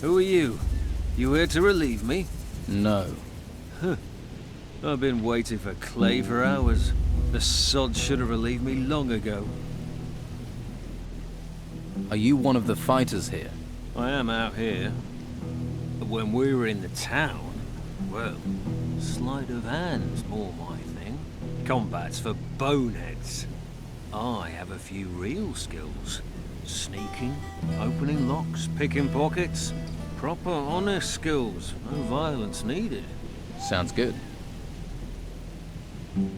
Who are you? You here to relieve me? No. Huh. I've been waiting for Clay for hours. The sod should have relieved me long ago. Are you one of the fighters here? I am out here. But when we were in the town, well, sleight of hand's more my thing. Combat's for boneheads. I have a few real skills. Sneaking, opening locks, picking pockets. Proper, honest skills. No violence needed. Sounds good.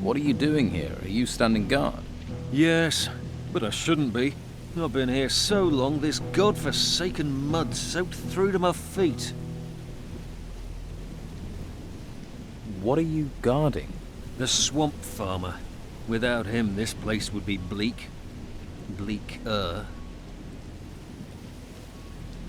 What are you doing here? Are you standing guard? Yes, but I shouldn't be. I've been here so long, this godforsaken mud soaked through to my feet. What are you guarding? The swamp farmer. Without him, this place would be bleak. Bleaker.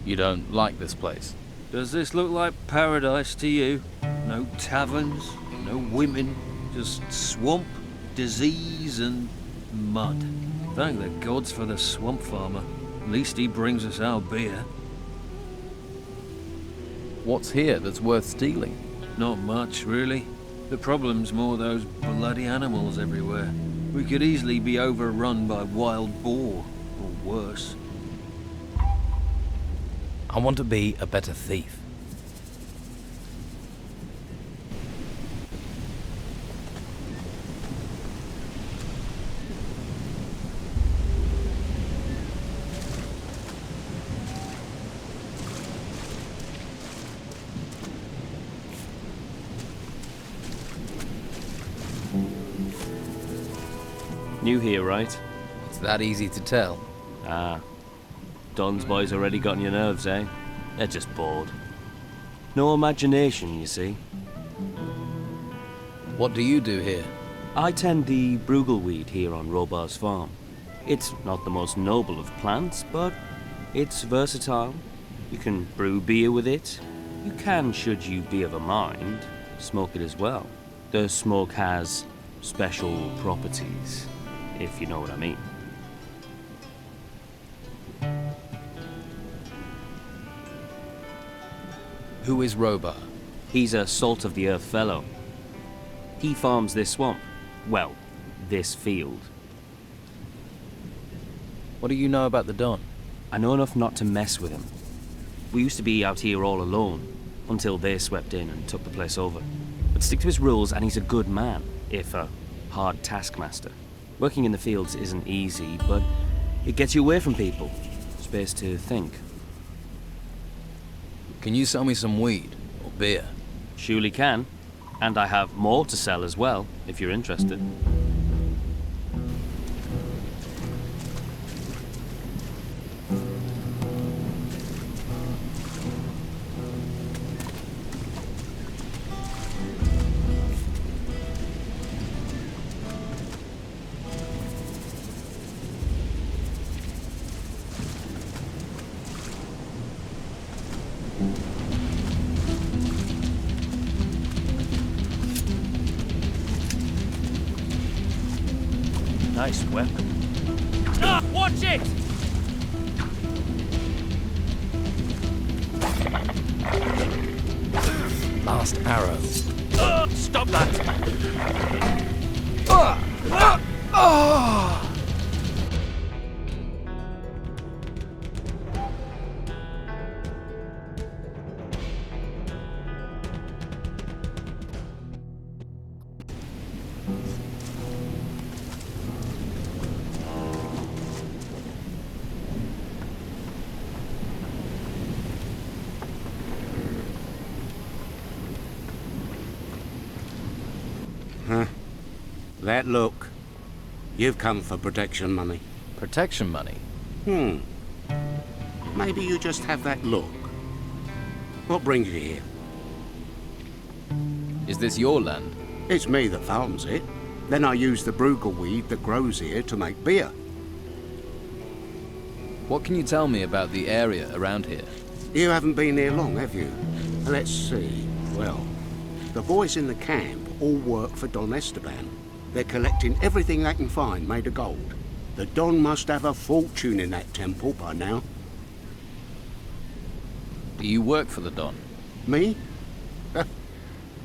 You don't like this place? Does this look like paradise to you? No taverns, no women, just swamp, disease and mud. Thank the gods for the swamp farmer. At least he brings us our beer. What's here that's worth stealing? Not much, really. The problem's more those bloody animals everywhere. We could easily be overrun by wild boar, or worse. I want to be a better thief. New here, right? It's that easy to tell. Ah. Don's boys already got on your nerves, eh? They're just bored. No imagination, you see. What do you do here? I tend the bruggelweed here on Robar's farm. It's not the most noble of plants, but it's versatile. You can brew beer with it. You can, should you be of a mind, smoke it as well. The smoke has special properties, if you know what I mean. Who is Robar? He's a salt-of-the-earth fellow. He farms this swamp. Well, this field. What do you know about the Don? I know enough not to mess with him. We used to be out here all alone, until they swept in and took the place over. But stick to his rules and he's a good man, if a hard taskmaster. Working in the fields isn't easy, but it gets you away from people. Space to think. Can you sell me some weed or beer? Surely can. And I have more to sell as well, if you're interested. Nice weapon. Ah, watch it! Last arrow. Stop that! Huh? That look. You've come for protection money. Protection money? Maybe you just have that look. What brings you here? Is this your land? It's me that farms it. Then I use the bruggelweed that grows here to make beer. What can you tell me about the area around here? You haven't been here long, have you? Let's see. Well, the boys in the camp all work for Don Esteban. They're collecting everything they can find made of gold. The Don must have a fortune in that temple by now. Do you work for the Don? Me?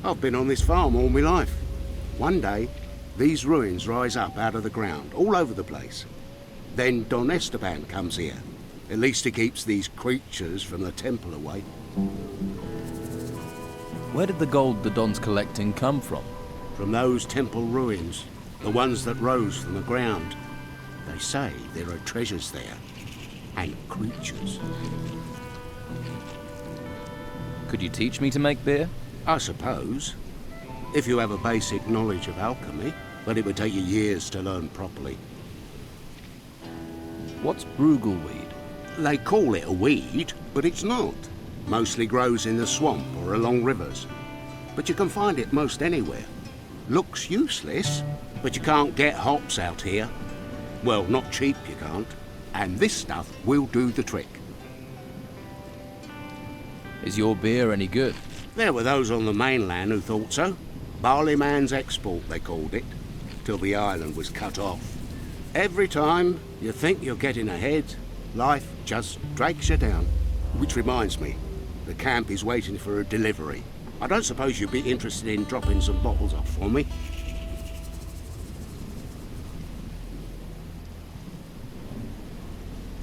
I've been on this farm all my life. One day, these ruins rise up out of the ground, all over the place. Then Don Esteban comes here. At least he keeps these creatures from the temple away. Where did the gold the Don's collecting come from? From those temple ruins, the ones that rose from the ground. They say there are treasures there, and creatures. Could you teach me to make beer? I suppose, if you have a basic knowledge of alchemy, but it would take you years to learn properly. What's bruggelweed? They call it a weed, but it's not. Mostly grows in the swamp or along rivers. But you can find it most anywhere. Looks useless, but you can't get hops out here. Well, not cheap you can't. And this stuff will do the trick. Is your beer any good? There were those on the mainland who thought so. Barleyman's export, they called it, till the island was cut off. Every time you think you're getting ahead, life just drags you down. Which reminds me, the camp is waiting for a delivery. I don't suppose you'd be interested in dropping some bottles off for me?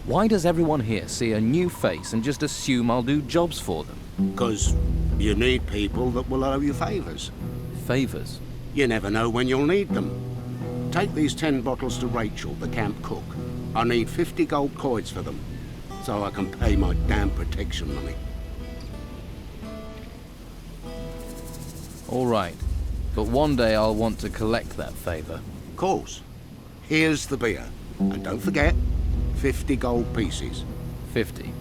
Why does everyone here see a new face and just assume I'll do jobs for them? 'Cause you need people that will owe you favours. Favors? You never know when you'll need them. Take these 10 bottles to Rachel, the camp cook. I need 50 gold coins for them, so I can pay my damn protection money. All right, but one day I'll want to collect that favor. Of course. Here's the beer. And don't forget, 50 gold pieces. 50.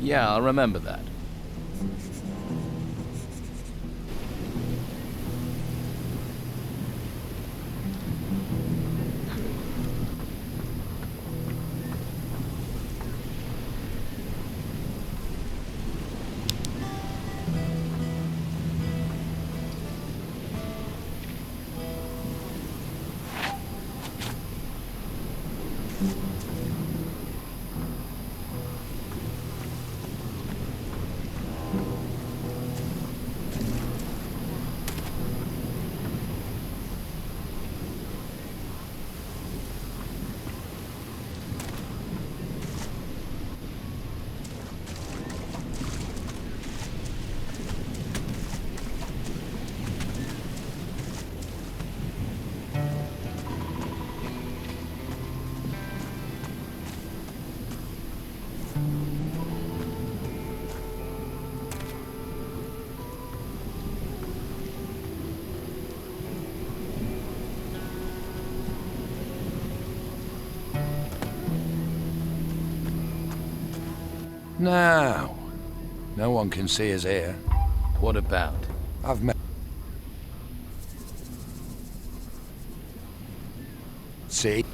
Yeah, I'll remember that. Now, no one can see us here. What about? I've met... See?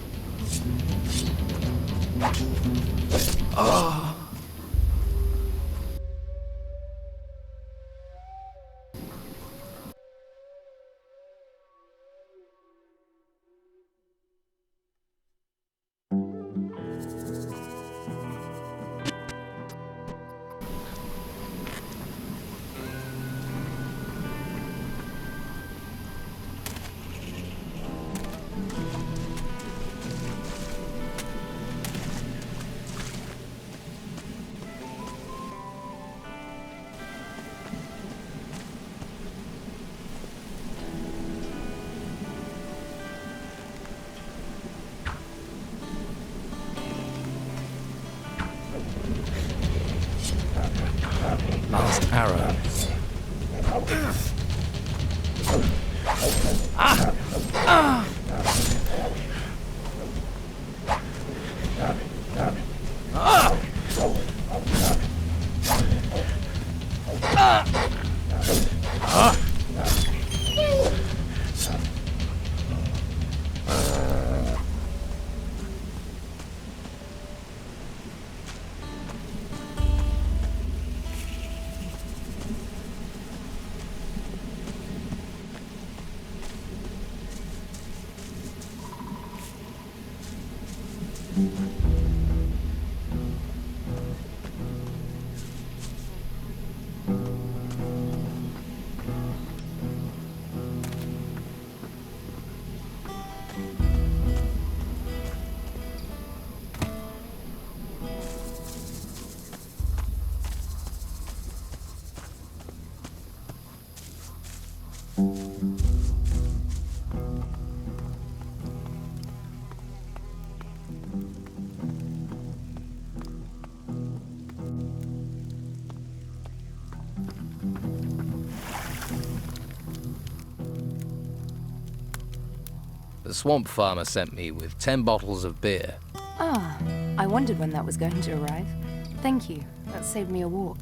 Last arrow. The swamp farmer sent me with 10 bottles of beer. Ah, I wondered when that was going to arrive. Thank you. That saved me a walk.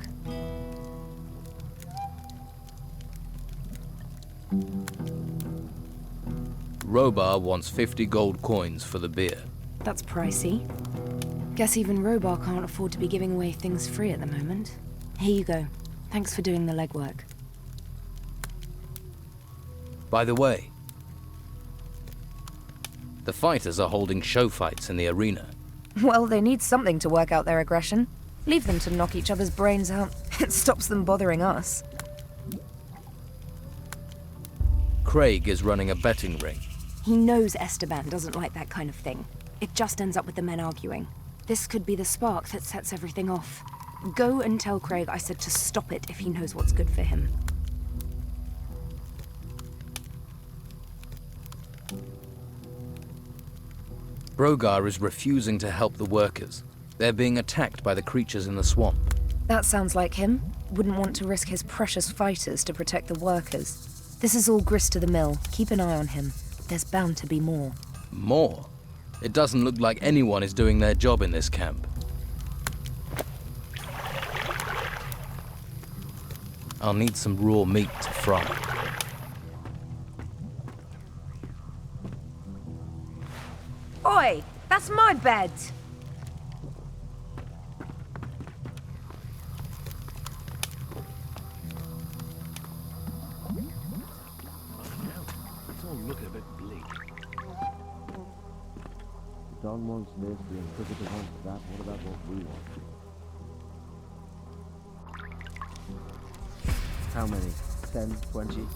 Robar wants 50 gold coins for the beer. That's pricey. Guess even Robar can't afford to be giving away things free at the moment. Here you go. Thanks for doing the legwork. By the way, the fighters are holding show fights in the arena. Well, they need something to work out their aggression. Leave them to knock each other's brains out. It stops them bothering us. Craig is running a betting ring. He knows Esteban doesn't like that kind of thing. It just ends up with the men arguing. This could be the spark that sets everything off. Go and tell Craig I said to stop it if he knows what's good for him. Brogar is refusing to help the workers. They're being attacked by the creatures in the swamp. That sounds like him. Wouldn't want to risk his precious fighters to protect the workers. This is all grist to the mill. Keep an eye on him. There's bound to be more. More? It doesn't look like anyone is doing their job in this camp. I'll need some raw meat to fry. Oi! That's my bed! It's all looking a bit bleak. Don wants this, the Inquisitor wants that. What about what we want? How many? 10, 20?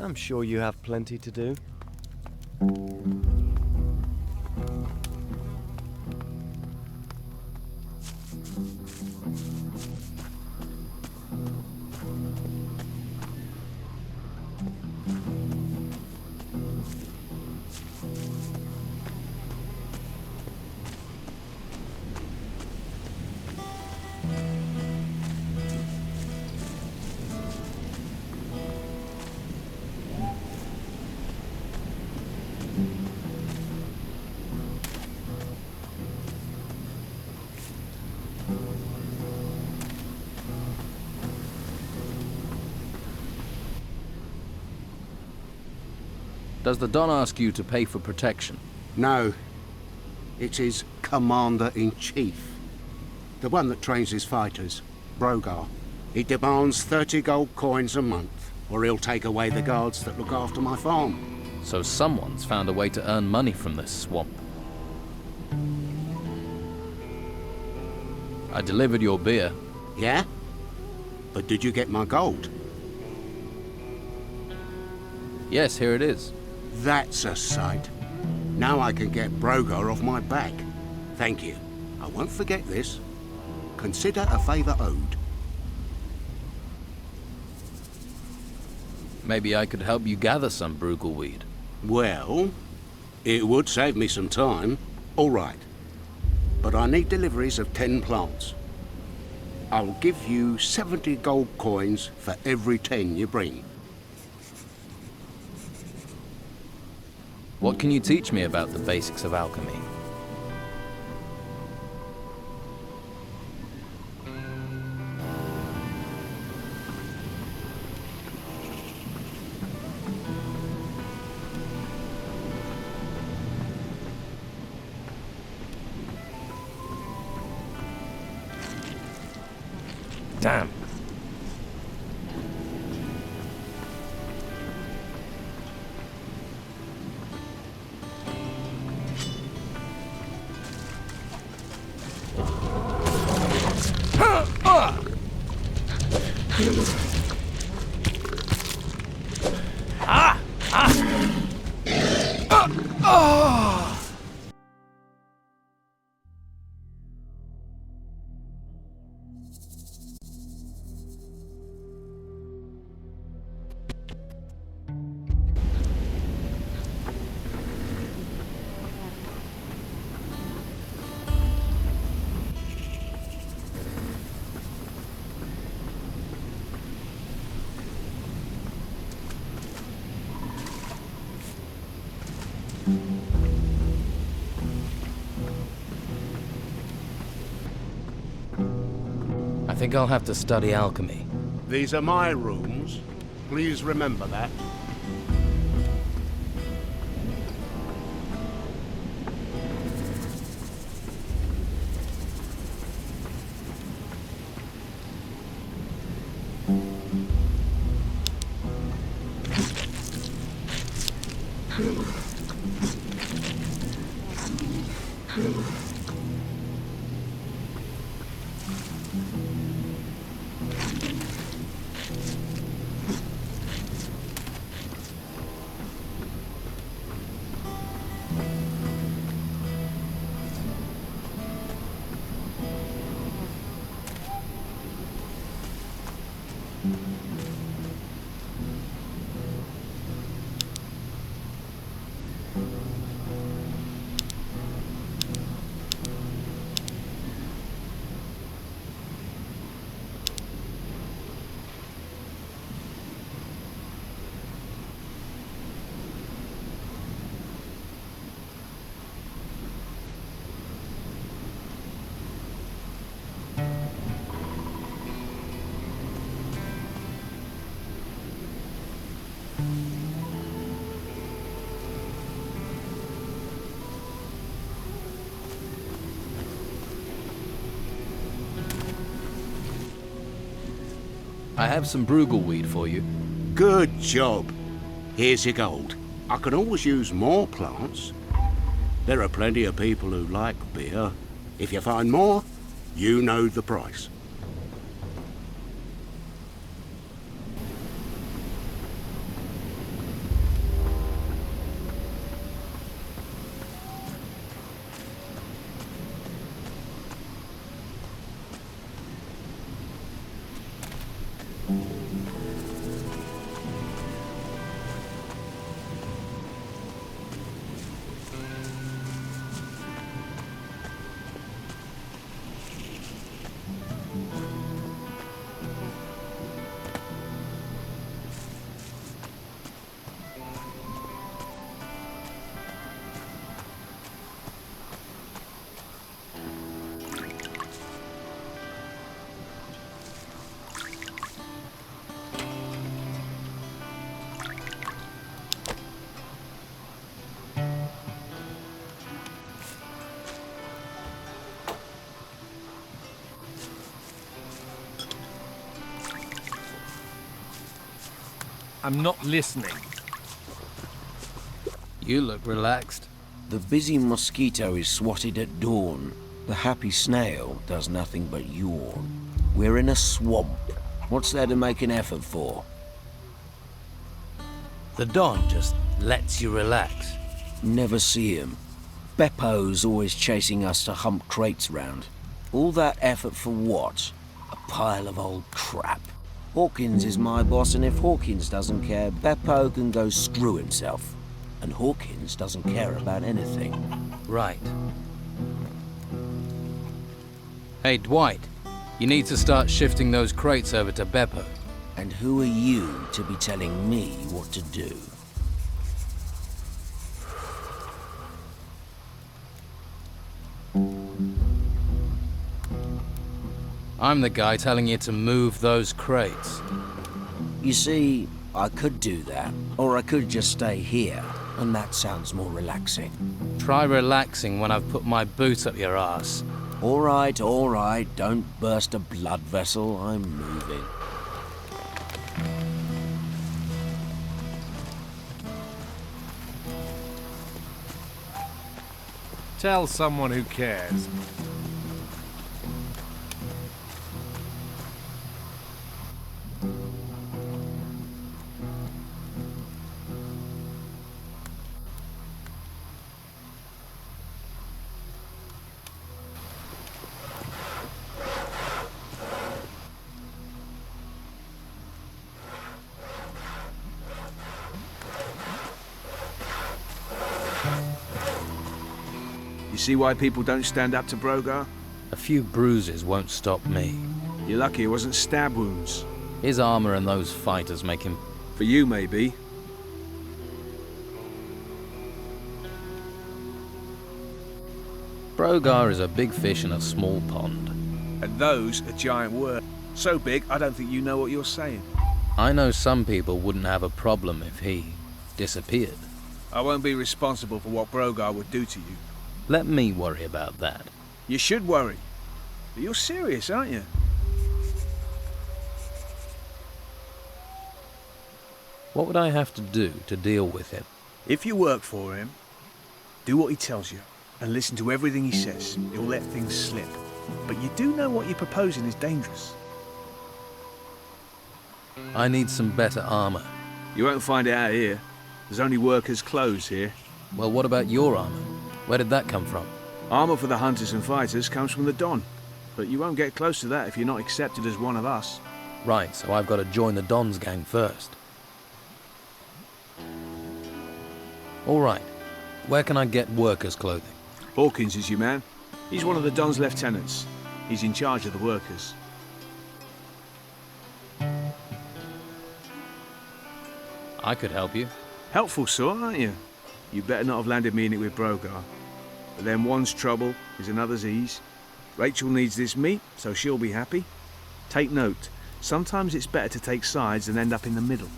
I'm sure you have plenty to do. Does the Don ask you to pay for protection? No. It's his Commander-in-Chief. The one that trains his fighters, Brogar. He demands 30 gold coins a month, or he'll take away the guards that look after my farm. So someone's found a way to earn money from this swamp. I delivered your beer. Yeah? But did you get my gold? Yes, here it is. That's a sight. Now I can get Brogar off my back. Thank you. I won't forget this. Consider a favour owed. Maybe I could help you gather some Brugelweed. Well, it would save me some time. All right. But I need deliveries of 10 plants. I'll give you 70 gold coins for every 10 you bring. What can you teach me about the basics of alchemy? Damn. I think I'll have to study alchemy. These are my rooms. Please remember that. I have some Brugelweed for you. Good job. Here's your gold. I can always use more plants. There are plenty of people who like beer. If you find more, you know the price. I'm not listening. You look relaxed. The busy mosquito is swatted at dawn. The happy snail does nothing but yawn. We're in a swamp. What's there to make an effort for? The Don just lets you relax. Never see him. Beppo's always chasing us to hump crates round. All that effort for what? A pile of old crap. Hawkins is my boss, and if Hawkins doesn't care, Beppo can go screw himself. And Hawkins doesn't care about anything. Right. Hey, Dwight. You need to start shifting those crates over to Beppo. And who are you to be telling me what to do? I'm the guy telling you to move those crates. You see, I could do that, or I could just stay here, and that sounds more relaxing. Try relaxing when I've put my boot up your ass. All right, don't burst a blood vessel, I'm moving. Tell someone who cares. See why people don't stand up to Brogar? A few bruises won't stop me. You're lucky it wasn't stab wounds. His armor and those fighters make him... For you, maybe. Brogar is a big fish in a small pond. And those are giant words. So big, I don't think you know what you're saying. I know some people wouldn't have a problem if he disappeared. I won't be responsible for what Brogar would do to you. Let me worry about that. You should worry. But you're serious, aren't you? What would I have to do to deal with him? If you work for him, do what he tells you, and listen to everything he says. He'll let things slip. But you do know what you're proposing is dangerous. I need some better armor. You won't find it out here. There's only workers' clothes here. Well, what about your armor? Where did that come from? Armor for the hunters and fighters comes from the Don. But you won't get close to that if you're not accepted as one of us. Right, so I've got to join the Don's gang first. All right. Where can I get workers' clothing? Hawkins is your man. He's one of the Don's lieutenants. He's in charge of the workers. I could help you. Helpful sort, aren't you? You better not have landed me in it with Brogar. But then one's trouble is another's ease. Rachel needs this meat, so she'll be happy. Take note, sometimes it's better to take sides than end up in the middle.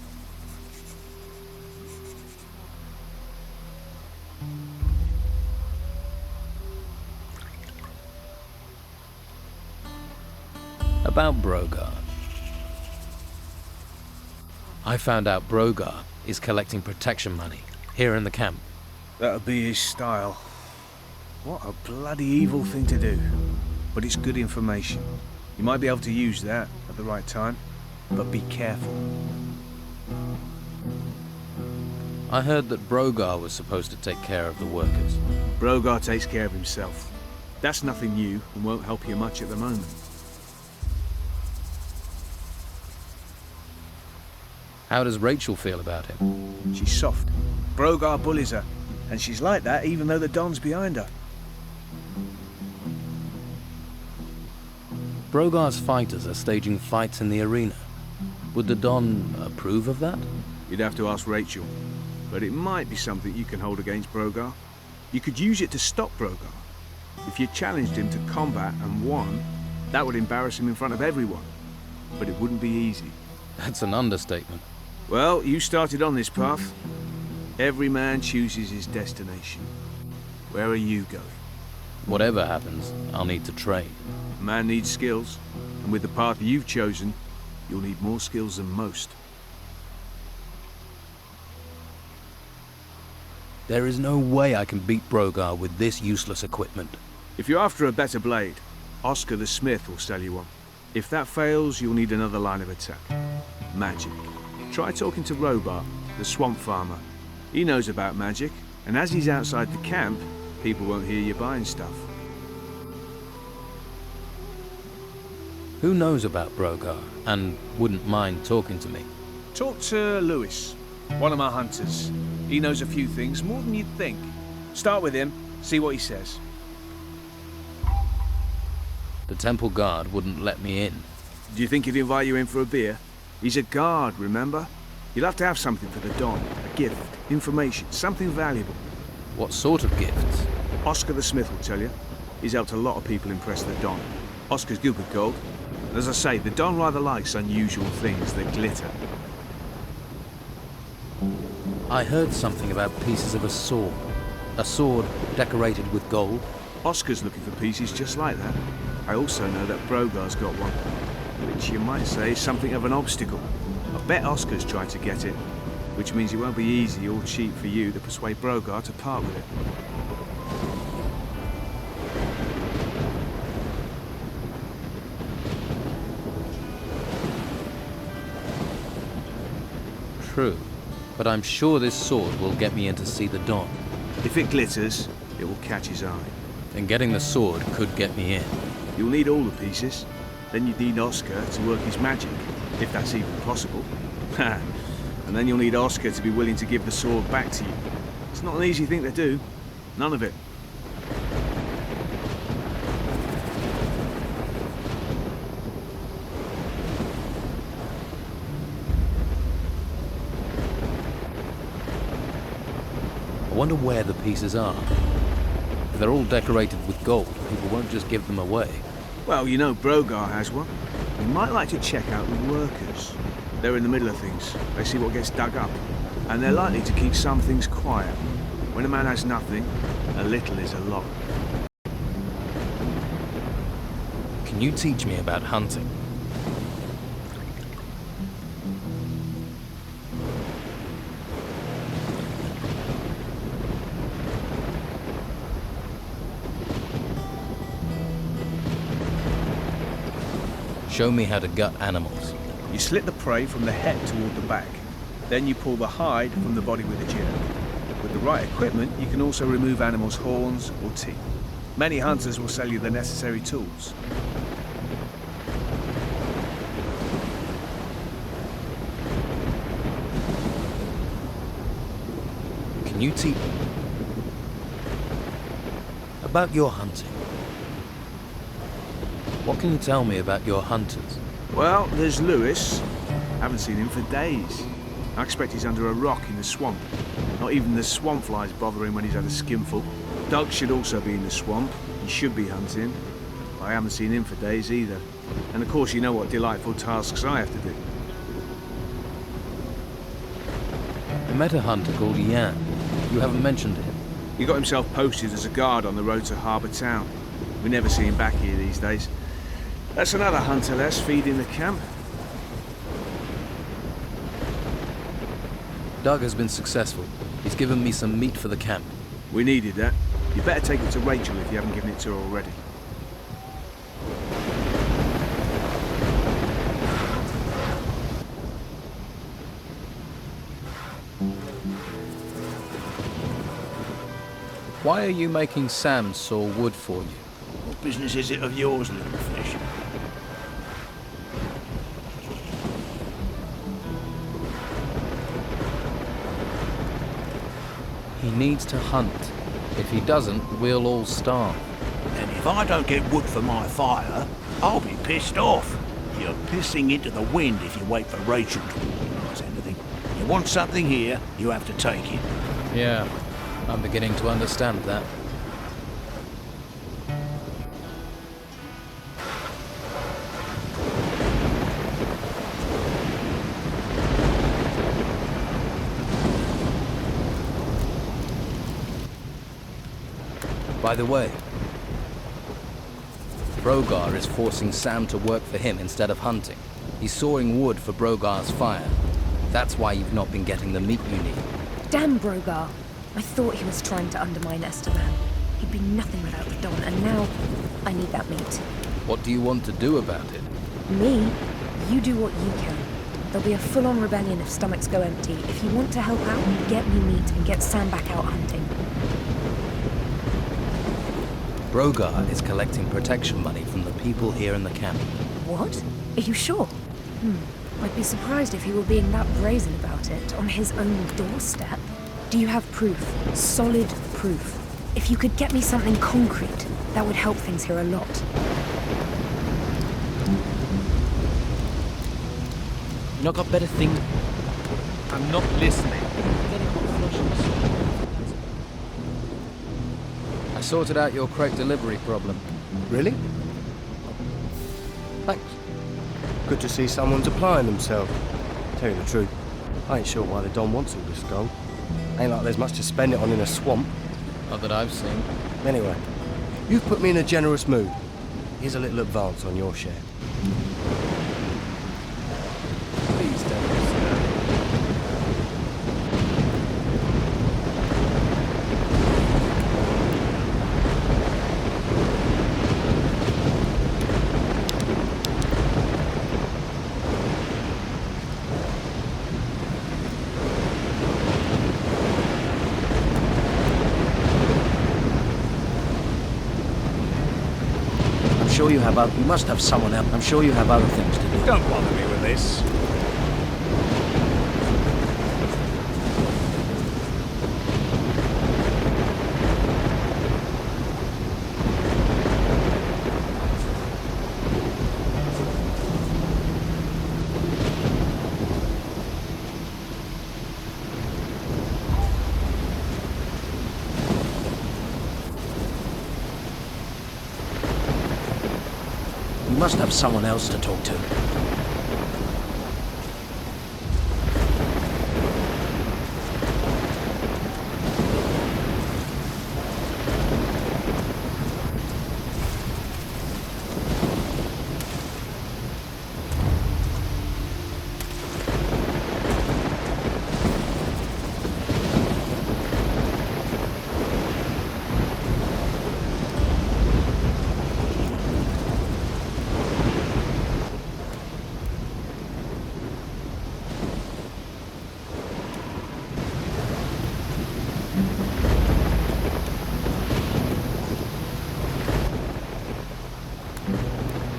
About Brogar. I found out Brogar is collecting protection money here in the camp. That'll be his style. What a bloody evil thing to do. But it's good information. You might be able to use that at the right time, but be careful. I heard that Brogar was supposed to take care of the workers. Brogar takes care of himself. That's nothing new and won't help you much at the moment. How does Rachel feel about him? She's soft. Brogar bullies her, and she's like that even though the Don's behind her. Brogar's fighters are staging fights in the arena. Would the Don approve of that? You'd have to ask Rachel, but it might be something you can hold against Brogar. You could use it to stop Brogar. If you challenged him to combat and won, that would embarrass him in front of everyone. But it wouldn't be easy. That's an understatement. Well, you started on this path. Every man chooses his destination. Where are you going? Whatever happens, I'll need to train. A man needs skills, and with the path you've chosen, you'll need more skills than most. There is no way I can beat Brogar with this useless equipment. If you're after a better blade, Oscar the Smith will sell you one. If that fails, you'll need another line of attack. Magic. Try talking to Robar, the swamp farmer. He knows about magic, and as he's outside the camp, people won't hear you buying stuff. Who knows about Brogar and wouldn't mind talking to me? Talk to Lewis, one of my hunters. He knows a few things, more than you'd think. Start with him, see what he says. The temple guard wouldn't let me in. Do you think he'd invite you in for a beer? He's a guard, remember? You'll have to have something for the Don. A gift, information, something valuable. What sort of gifts? Oscar the Smith will tell you. He's helped a lot of people impress the Don. Oscar's good with gold. And as I say, the Don rather likes unusual things that glitter. I heard something about pieces of a sword. A sword decorated with gold. Oscar's looking for pieces just like that. I also know that Brogar's got one, which you might say is something of an obstacle. I bet Oscar's tried to get it, which means it won't be easy or cheap for you to persuade Brogar to part with it. True, but I'm sure this sword will get me in to see the Don. If it glitters, it will catch his eye. And getting the sword could get me in. You'll need all the pieces. Then you need Oscar to work his magic, if that's even possible. And then you'll need Oscar to be willing to give the sword back to you. It's not an easy thing to do. None of it. I wonder where the pieces are. If they're all decorated with gold, people won't just give them away. Well, you know Brogar has one. You might like to check out the workers. They're in the middle of things. They see what gets dug up. And they're likely to keep some things quiet. When a man has nothing, a little is a lot. Can you teach me about hunting? Show me how to gut animals. You slit the prey from the head toward the back. Then you pull the hide from the body with a jerk. With the right equipment, you can also remove animals' horns or teeth. Many hunters will sell you the necessary tools. Can you teach about your hunting? What can you tell me about your hunters? Well, there's Lewis. Haven't seen him for days. I expect he's under a rock in the swamp. Not even the swamp flies bother him when he's had a skinful. Doug should also be in the swamp. He should be hunting. I haven't seen him for days either. And of course you know what delightful tasks I have to do. I met a hunter called Ian. You haven't mentioned him. He got himself posted as a guard on the road to Harbour Town. We never see him back here these days. That's another hunter less feeding the camp. Doug has been successful. He's given me some meat for the camp. We needed that. You better take it to Rachel if you haven't given it to her already. Why are you making Sam saw wood for you? What business is it of yours, little fish? He needs to hunt. If he doesn't, we'll all starve. And if I don't get wood for my fire, I'll be pissed off. You're pissing into the wind if you wait for Rachel to organise anything. You want something here, you have to take it. Yeah, I'm beginning to understand that. By the way, Brogar is forcing Sam to work for him instead of hunting. He's sawing wood for Brogar's fire. That's why you've not been getting the meat you need. Damn Brogar. I thought he was trying to undermine Esteban. He'd be nothing without the Don, and now I need that meat. What do you want to do about it? Me? You do what you can. There'll be a full-on rebellion if stomachs go empty. If you want to help out, get me meat and get Sam back out hunting. Brogar is collecting protection money from the people here in the camp. What? Are you sure? I'd be surprised if he were being that brazen about it on his own doorstep. Do you have proof? Solid proof? If you could get me something concrete, that would help things here a lot. You not got better things? I'm not listening. I sorted out your crate delivery problem. Really? Thanks. Good to see someone's applying themselves. Tell you the truth, I ain't sure why the Don wants all this gold. Ain't like there's much to spend it on in a swamp. Not that I've seen. Anyway, you've put me in a generous mood. Here's a little advance on your share. Please don't disturb. I'm sure you have other... You must have someone else. I'm sure you have other things to do. Don't bother me with this. must have someone else to talk to.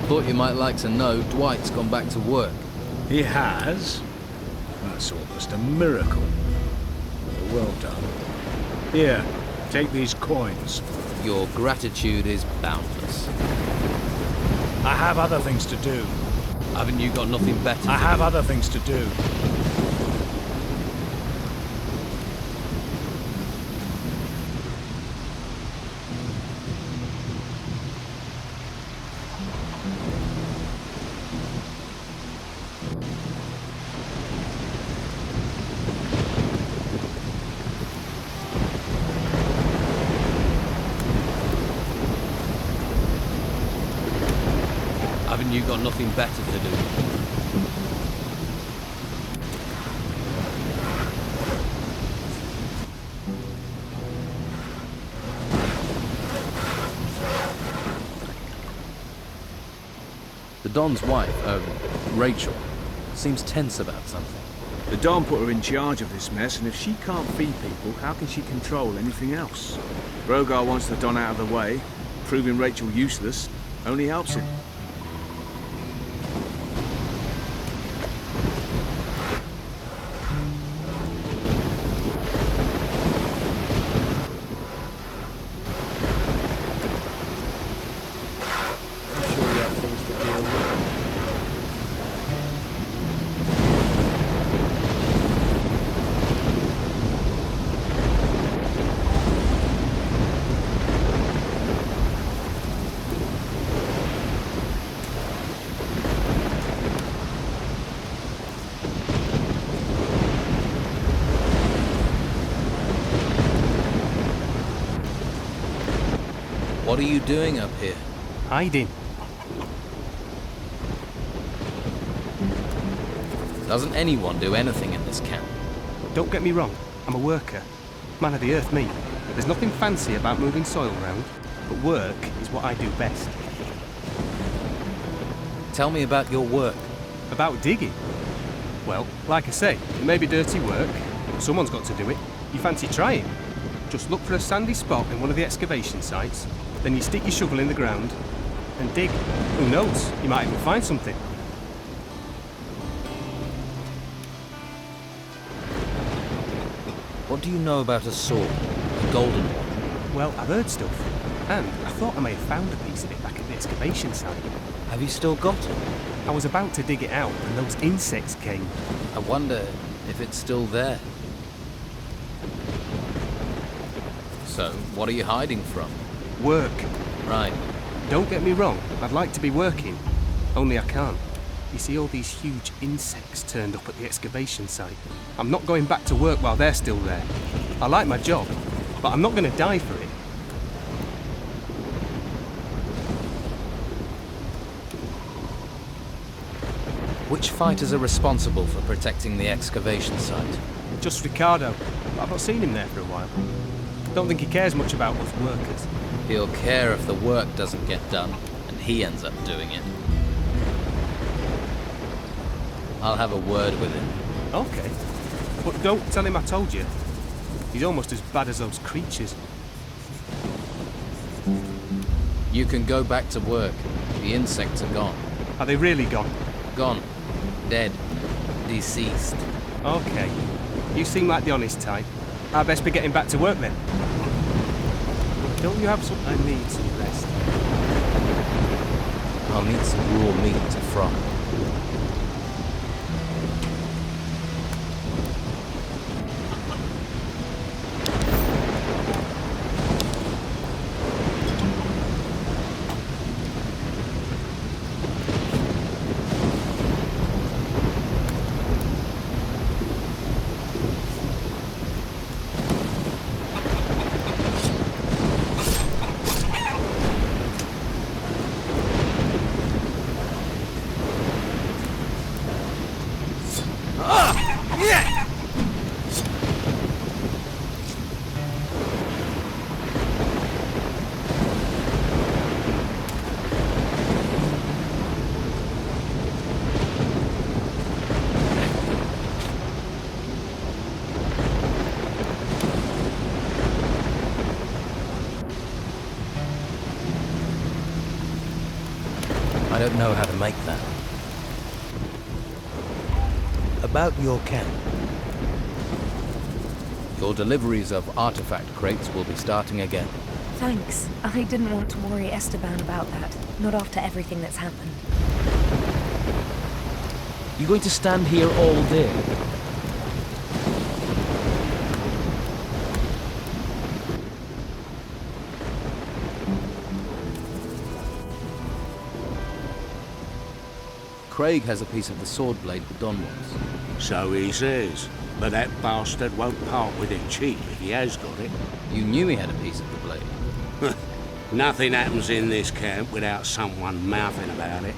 Thought you might like to know Dwight's gone back to work. He has? That's almost a miracle. Well done. Here, take these coins. Your gratitude is boundless. I have other things to do. Haven't you got nothing better? I have other things to do. Haven't you got nothing better to do? The Don's wife, Rachel, seems tense about something. The Don put her in charge of this mess, and if she can't feed people, how can she control anything else? Brogar wants the Don out of the way. Proving Rachel useless only helps him. What are you doing up here? Hiding. Doesn't anyone do anything in this camp? Don't get me wrong, I'm a worker. Man of the earth, me. There's nothing fancy about moving soil around, but work is what I do best. Tell me about your work. About digging? Well, like I say, it may be dirty work, but someone's got to do it. You fancy trying? Just look for a sandy spot in one of the excavation sites, then you stick your shovel in the ground and dig. Who knows, you might even find something. What do you know about a sword? A golden one? Well, I've heard stuff, and I thought I may have found a piece of it back at the excavation site. Have you still got it? I was about to dig it out when those insects came. I wonder if it's still there. So, what are you hiding from? Work. Right. Don't get me wrong, I'd like to be working, only I can't. You see all these huge insects turned up at the excavation site. I'm not going back to work while they're still there. I like my job, but I'm not going to die for it. Which fighters are responsible for protecting the excavation site? Just Ricardo, but I've not seen him there for a while. Don't think he cares much about us workers. He'll care if the work doesn't get done, and he ends up doing it. I'll have a word with him. Okay. But don't tell him I told you. He's almost as bad as those creatures. You can go back to work. The insects are gone. Are they really gone? Gone. Dead. Deceased. Okay. You seem like the honest type. I'd best be getting back to work then. Don't you have some... I need some rest. I'll need some raw meat to fry. don't know how to make that. About your camp. Your deliveries of artifact crates will be starting again. Thanks. I didn't want to worry Esteban about that. Not after everything that's happened. You going to stand here all day? Craig has a piece of the sword blade Don wants. So he says. But that bastard won't part with it cheap if he has got it. You knew he had a piece of the blade. Nothing happens in this camp without someone mouthing about it.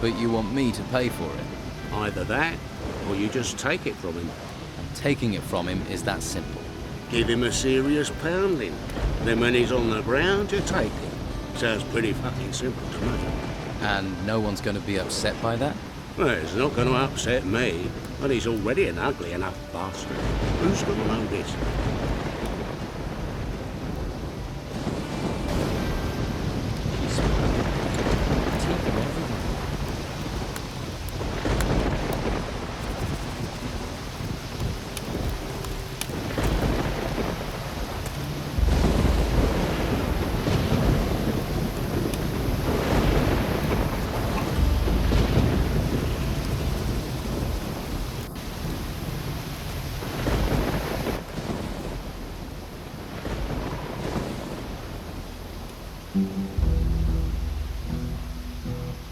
But you want me to pay for it. Either that, or you just take it from him. Taking it from him is that simple. Give him a serious pounding. Then when he's on the ground, you take it. Sounds pretty fucking simple to me. And no one's going to be upset by that? Well, it's not going to upset me, but he's already an ugly enough bastard. Who's going to know this?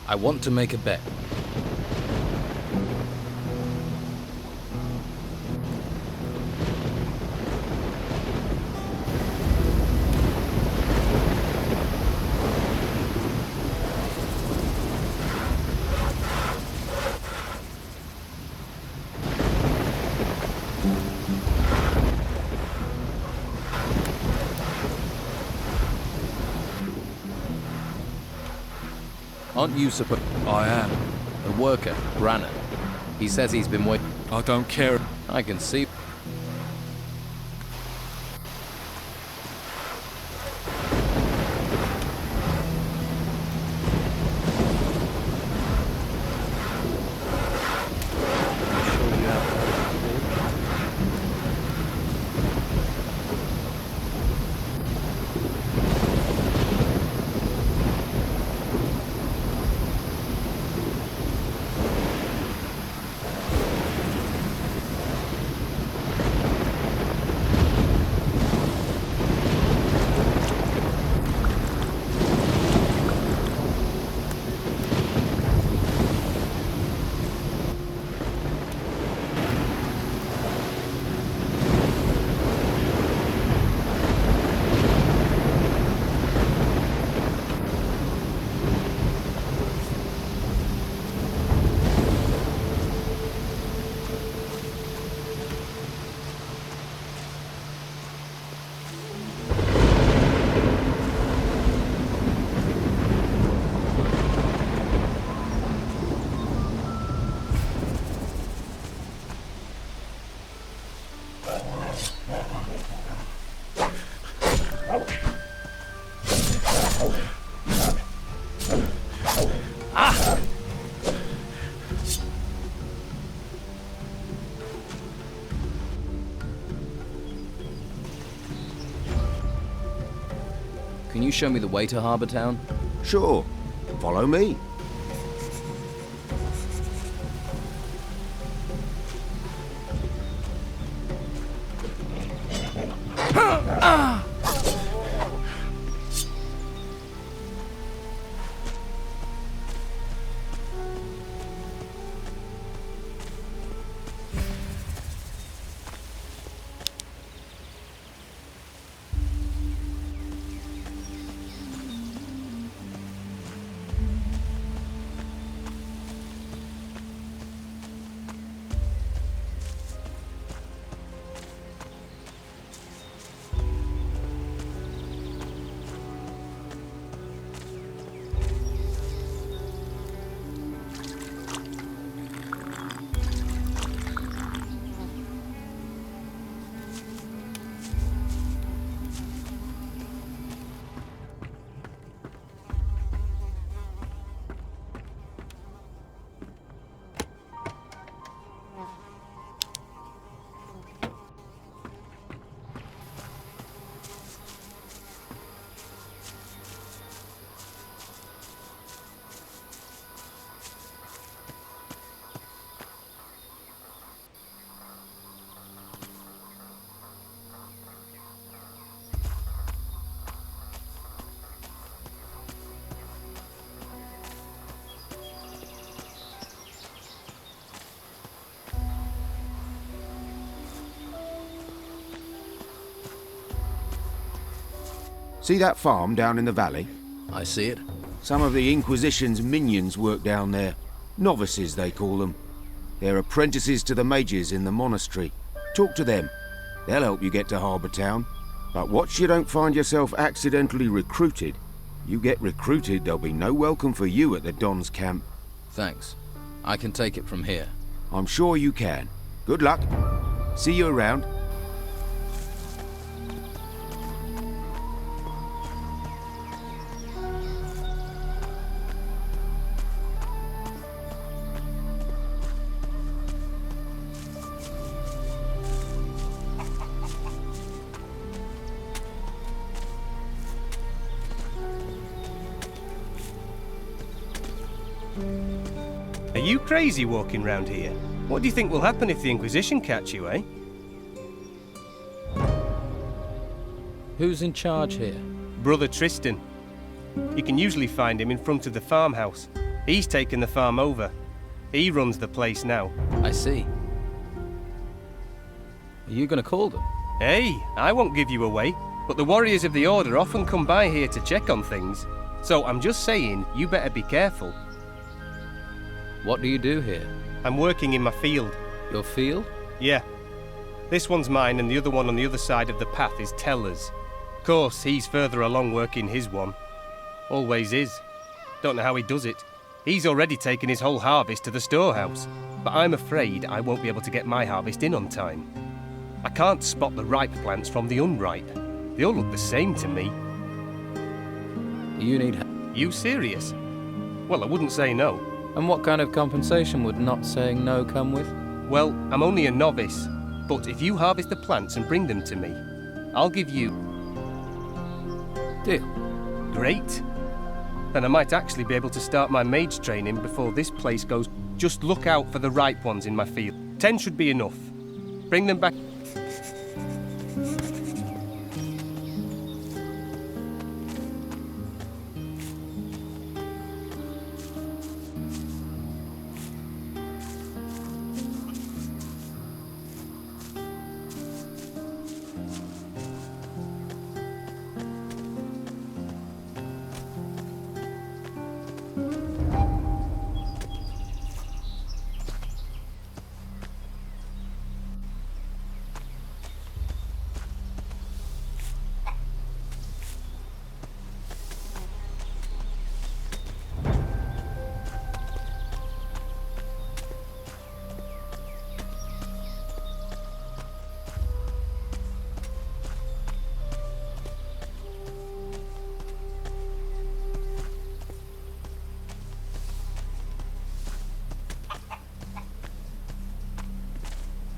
I want to make a bet. Aren't you supposed... I am. The worker, Brannan. He says he's been waiting... I don't care. I can see... Can you show me the way to Harbour Town? Sure. Follow me. See that farm down in the valley? I see it. Some of the Inquisition's minions work down there. Novices, they call them. They're apprentices to the mages in the monastery. Talk to them. They'll help you get to Harbour Town. But watch you don't find yourself accidentally recruited. You get recruited, there'll be no welcome for you at the Don's camp. Thanks. I can take it from here. I'm sure you can. Good luck. See you around. Are you crazy walking round here? What do you think will happen if the Inquisition catch you, eh? Who's in charge here? Brother Tristan. You can usually find him in front of the farmhouse. He's taken the farm over. He runs the place now. I see. Are you gonna call them? Hey, I won't give you away, but the warriors of the Order often come by here to check on things. So I'm just saying, you better be careful. What do you do here? I'm working in my field. Your field? Yeah. This one's mine and the other one on the other side of the path is Teller's. Of course, he's further along working his one. Always is. Don't know how he does it. He's already taken his whole harvest to the storehouse. But I'm afraid I won't be able to get my harvest in on time. I can't spot the ripe plants from the unripe. They all look the same to me. You need help. You serious? Well, I wouldn't say no. And what kind of compensation would not saying no come with? Well, I'm only a novice, but if you harvest the plants and bring them to me, I'll give you... Deal. Great. Then I might actually be able to start my mage training before this place goes. Just look out for the ripe ones in my field. 10 should be enough. Bring them back.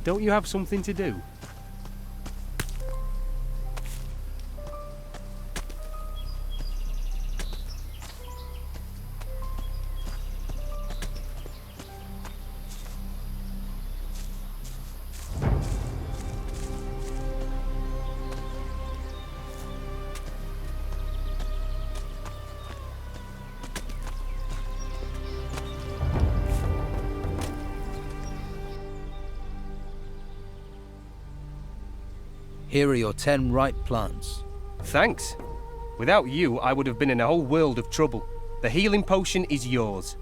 Don't you have something to do? Here are your 10 ripe plants. Thanks. Without you, I would have been in a whole world of trouble. The healing potion is yours.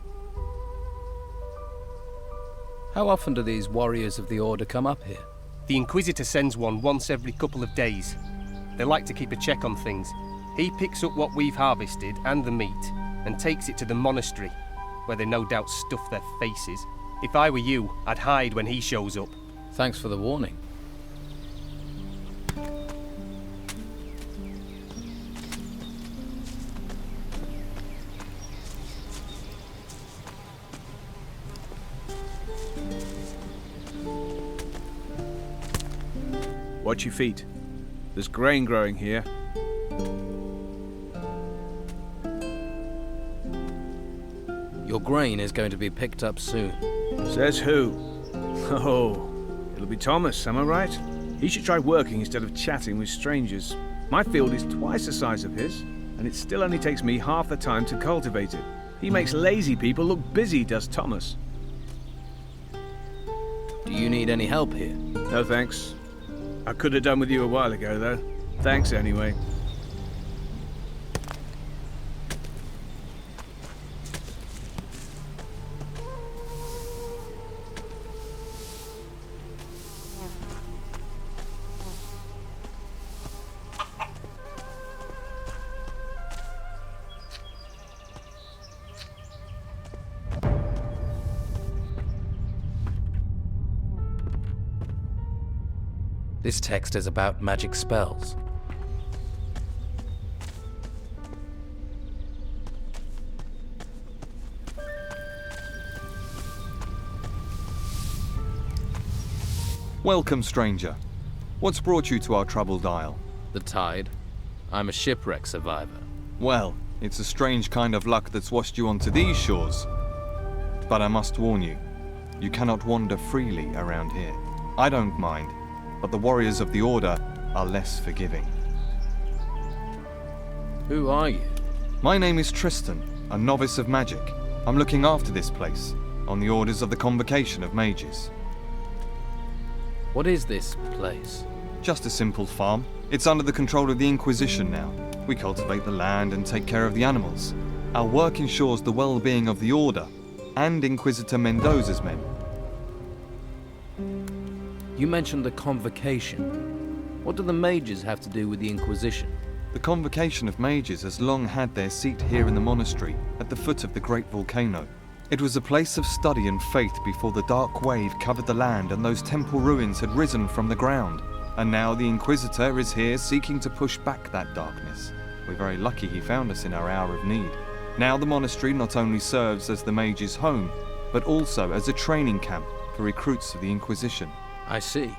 How often do these warriors of the Order come up here? The Inquisitor sends one once every couple of days. They like to keep a check on things. He picks up what we've harvested and the meat and takes it to the monastery, where they no doubt stuff their faces. If I were you, I'd hide when he shows up. Thanks for the warning. Watch your feet. There's grain growing here. Your grain is going to be picked up soon. Says who? Oh, it'll be Thomas, am I right? He should try working instead of chatting with strangers. My field is twice the size of his, and it still only takes me half the time to cultivate it. He makes lazy people look busy, does Thomas. Do you need any help here? No thanks. I could have done with you a while ago, though. Thanks anyway. This text is about magic spells. Welcome, stranger. What's brought you to our troubled isle? The tide. I'm a shipwreck survivor. Well, it's a strange kind of luck that's washed you onto these shores. But I must warn you, you cannot wander freely around here. I don't mind, but the warriors of the Order are less forgiving. Who are you? My name is Tristan, a novice of magic. I'm looking after this place, on the orders of the Convocation of Mages. What is this place? Just a simple farm. It's under the control of the Inquisition now. We cultivate the land and take care of the animals. Our work ensures the well-being of the Order and Inquisitor Mendoza's men. You mentioned the Convocation. What do the mages have to do with the Inquisition? The Convocation of Mages has long had their seat here in the monastery, at the foot of the great volcano. It was a place of study and faith before the dark wave covered the land and those temple ruins had risen from the ground. And now the Inquisitor is here seeking to push back that darkness. We're very lucky he found us in our hour of need. Now the monastery not only serves as the mages' home, but also as a training camp for recruits of the Inquisition. I see.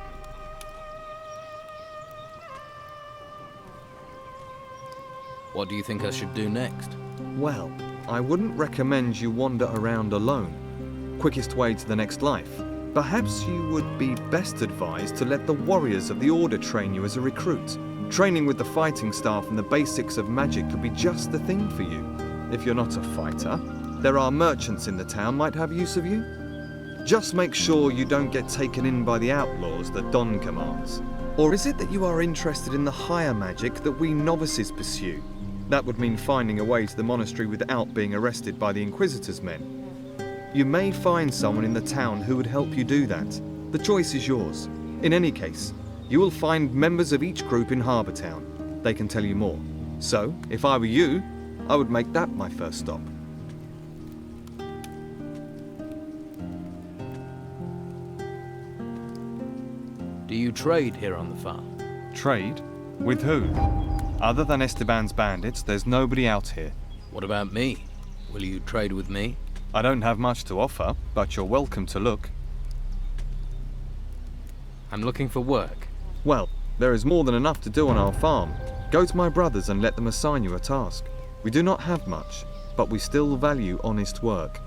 What do you think I should do next? Well, I wouldn't recommend you wander around alone. Quickest way to the next life. Perhaps you would be best advised to let the warriors of the Order train you as a recruit. Training with the fighting staff and the basics of magic could be just the thing for you. If you're not a fighter, there are merchants in the town might have use of you. Just make sure you don't get taken in by the outlaws that Don commands. Or is it that you are interested in the higher magic that we novices pursue? That would mean finding a way to the monastery without being arrested by the Inquisitor's men. You may find someone in the town who would help you do that. The choice is yours. In any case, you will find members of each group in Harbour Town. They can tell you more. So, if I were you, I would make that my first stop. Do you trade here on the farm? Trade? With who? Other than Esteban's bandits, there's nobody out here. What about me? Will you trade with me? I don't have much to offer, but you're welcome to look. I'm looking for work. Well, there is more than enough to do on our farm. Go to my brothers and let them assign you a task. We do not have much, but we still value honest work.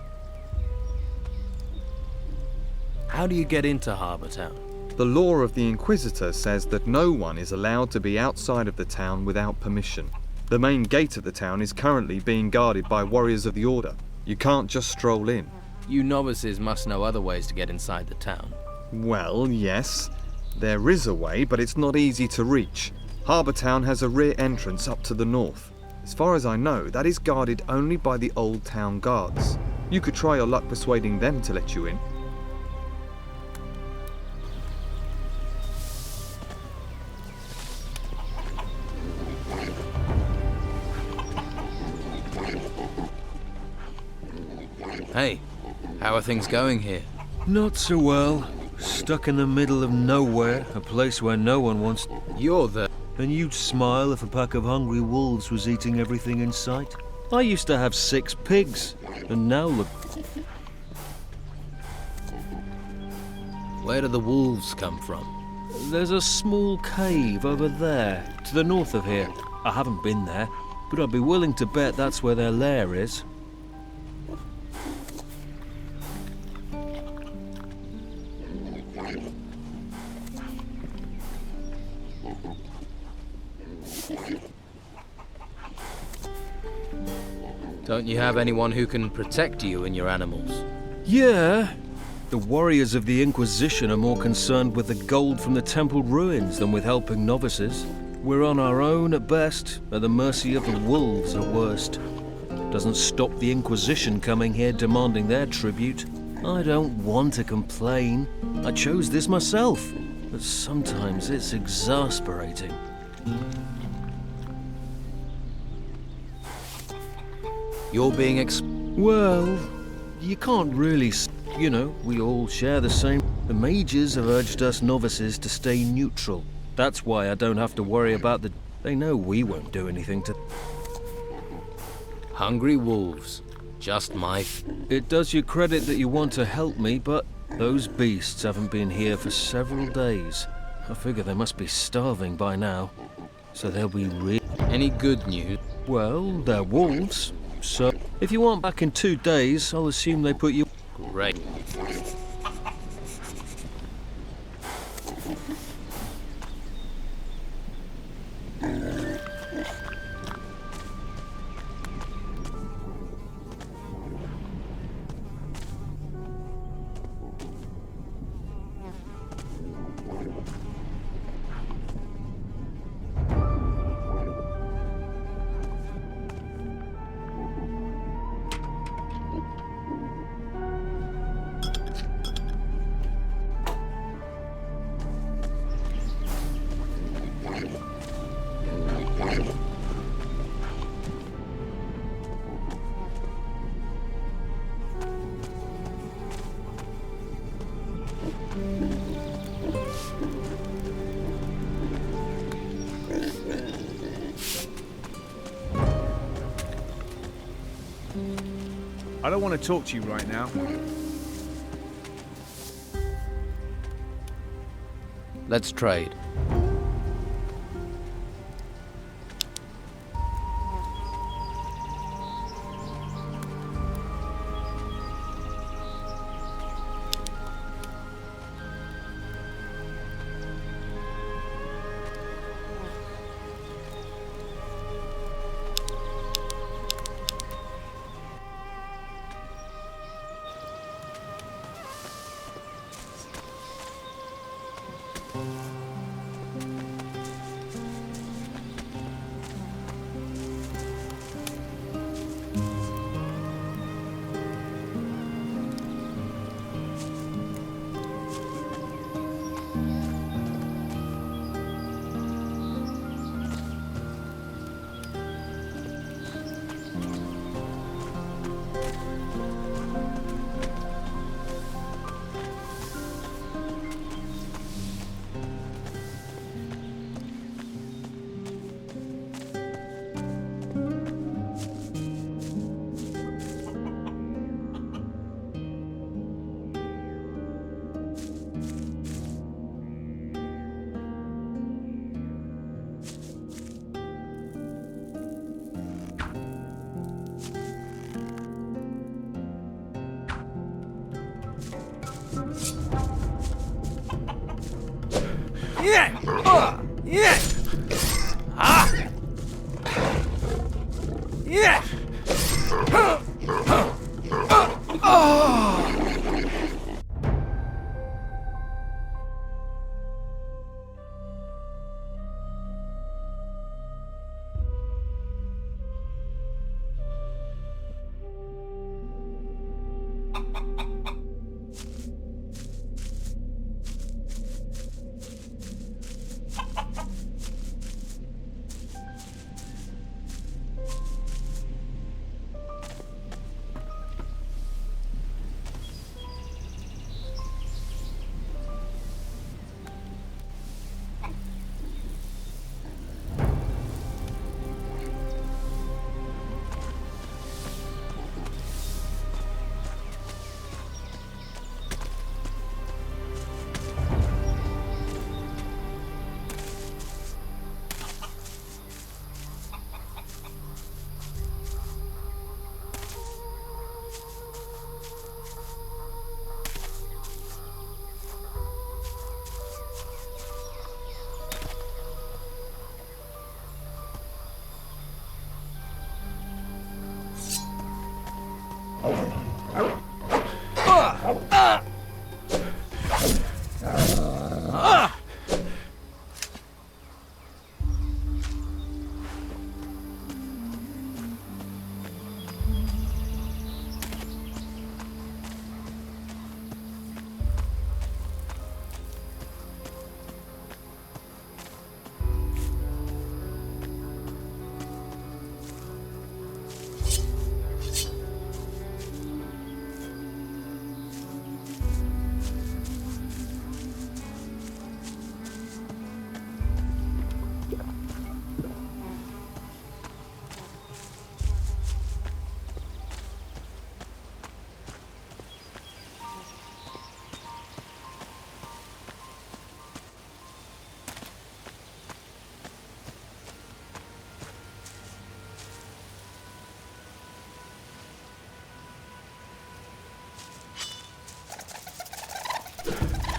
How do you get into Harbour Town? The law of the Inquisitor says that no one is allowed to be outside of the town without permission. The main gate of the town is currently being guarded by warriors of the Order. You can't just stroll in. You novices must know other ways to get inside the town. Well, yes. There is a way, but it's not easy to reach. Harbour Town has a rear entrance up to the north. As far as I know, that is guarded only by the old town guards. You could try your luck persuading them to let you in. Hey, how are things going here? Not so well. Stuck in the middle of nowhere, a place where no one wants... You're the... And you'd smile if a pack of hungry wolves was eating everything in sight. I used to have 6 pigs, and now look... Where do the wolves come from? There's a small cave over there, to the north of here. I haven't been there, but I'd be willing to bet that's where their lair is. Don't you have anyone who can protect you and your animals? Yeah. The warriors of the Inquisition are more concerned with the gold from the temple ruins than with helping novices. We're on our own at best, at the mercy of the wolves at worst. Doesn't stop the Inquisition coming here demanding their tribute. I don't want to complain. I chose this myself. But sometimes it's exasperating. You're being Well, you can't really... you know, we all share the same. The mages have urged us novices to stay neutral. That's why I don't have to worry about the... They know we won't do anything to... Hungry wolves. Just my... It does you credit that you want to help me, but those beasts haven't been here for several days. I figure they must be starving by now. So they'll be Any good news? Well, they're wolves. So, if you want back in 2 days, I'll assume they put you... Great. I don't want to talk to you right now. Let's trade.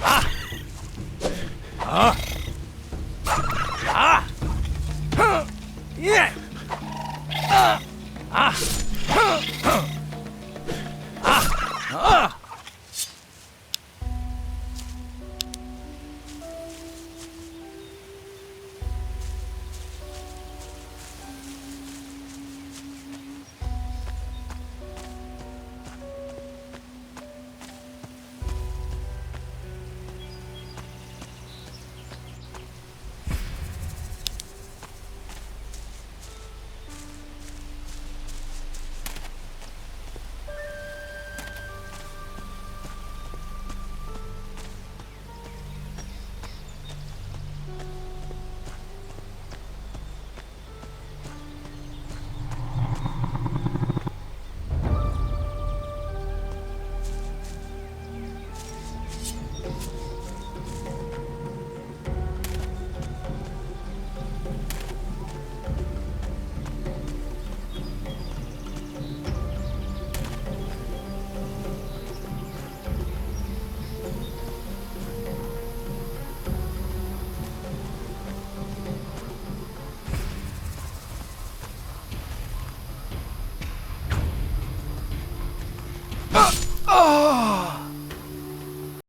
Ah!